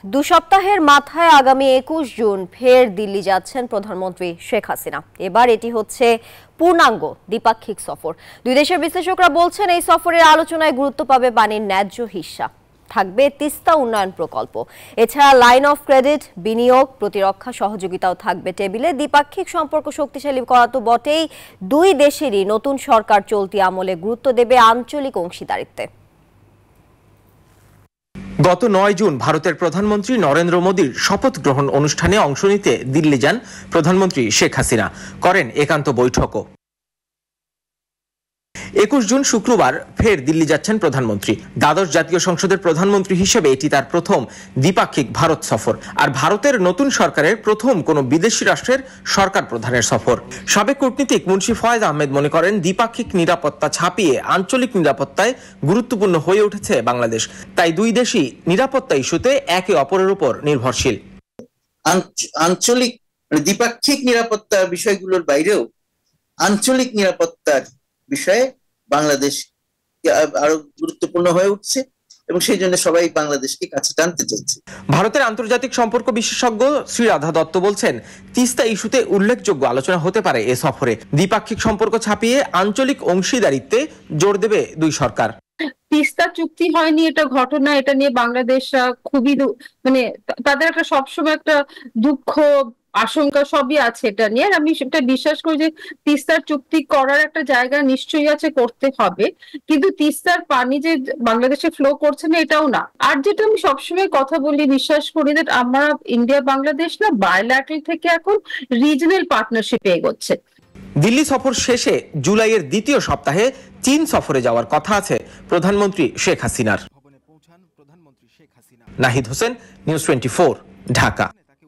দু সপ্তাহের মাথায় আগামী ২১ জুন ফের দিল্লি যাচ্ছেন প্রধানমন্ত্রী শেখ হাসিনা। এবার এটি হচ্ছে পূর্ণাঙ্গ দ্বিপাক্ষিক সফর। দুই দেশের বিশ্লেষকরা বলছেন এই সফরের আলোচনায় গুরুত্ব পাবে পানির ন্যায্য হিস্সা, থাকবে তিস্তা উন্নয়ন প্রকল্প, এছাড়া লাইন অফ ক্রেডিট, বিনিয়োগ, প্রতিরক্ষা সহযোগিতাও থাকবে টেবিলে। দ্বিপাক্ষিক সম্পর্ক শক্তিশালী করা তো বটেই, দুই দেশেরই নতুন সরকার চলতি আমলে গুরুত্ব দেবে আঞ্চলিক অংশীদারিত্বে। গত ৯ জুন ভারতের প্রধানমন্ত্রী নরেন্দ্র মোদীর শপথ গ্রহণ অনুষ্ঠানে অংশ নিতে দিল্লি যান প্রধানমন্ত্রী শেখ হাসিনা, করেন একান্ত বৈঠকও। ২১ জুন শুক্রবার ফের দিল্লি যাচ্ছেন প্রধানমন্ত্রী। দ্বাদশ জাতীয় সংসদের প্রধানমন্ত্রী হিসেবে এটি তার প্রথম দ্বিপাক্ষিক ভারত সফর, আর ভারতের নতুন সরকারের প্রথম কোনো বিদেশি রাষ্ট্রের সরকার প্রধানের সফর। সাবেক কূটনীতিক মুন্সি ফয়েজ আহমেদ মনে করেন, দ্বিপাক্ষিক নিরাপত্তা ছাপিয়ে আঞ্চলিক নিরাপত্তায় গুরুত্বপূর্ণ হয়ে উঠেছে বাংলাদেশ। তাই দুই দেশই নিরাপত্তা ইস্যুতে একে অপরের উপর নির্ভরশীল। আঞ্চলিক দ্বিপাক্ষিক নিরাপত্তার বিষয়গুলোর বাইরেও আঞ্চলিক নিরাপত্তার বিষয়ে বাংলাদেশ আরো গুরুত্বপূর্ণ হয়ে উঠছে এবং সেই জন্য সবাই বাংলাদেশকে কাছে টানতে চাইছে। ভারতের আন্তর্জাতিক সম্পর্ক বিশেষজ্ঞ শ্রী রাধা দত্ত বলছেন, তিস্তা ইস্যুতে উল্লেখযোগ্য আলোচনা হতে পারে এ সফরে। দ্বিপাক্ষিক সম্পর্ক ছাপিয়ে আঞ্চলিক অংশীদারিত্বে জোর দেবে দুই সরকার। তিস্তা চুক্তি হয়নি, এটা ঘটনা, এটা নিয়ে বাংলাদেশ খুবই তাদের একটা সবসময় একটা দুঃখ, আশঙ্কা সবই আছে এটা নিয়ে। আর আমি সেটা বিশ্বাস করি যে তিস্তার চুক্তি করার একটা জায়গা নিশ্চয়ই আছে, করতে হবে, কিন্তু তিস্তার পানি যে বাংলাদেশে ফ্লো করছে না এটাও না। আর যেটা আমি সবসময় কথা বলি, বিশ্বাস করি যে আমরা ইন্ডিয়া বাংলাদেশ না বায়োল্যাটারাল থেকে এখন রিজনাল পার্টনারশিপে এগোচ্ছে। দিল্লি সফর শেষে জুলাইয়ের দ্বিতীয় সপ্তাহে চীন সফরে যাওয়ার কথা আছে প্রধানমন্ত্রী শেখ হাসিনার। নাহিদ হোসেন, নিউজ 24, ঢাকা।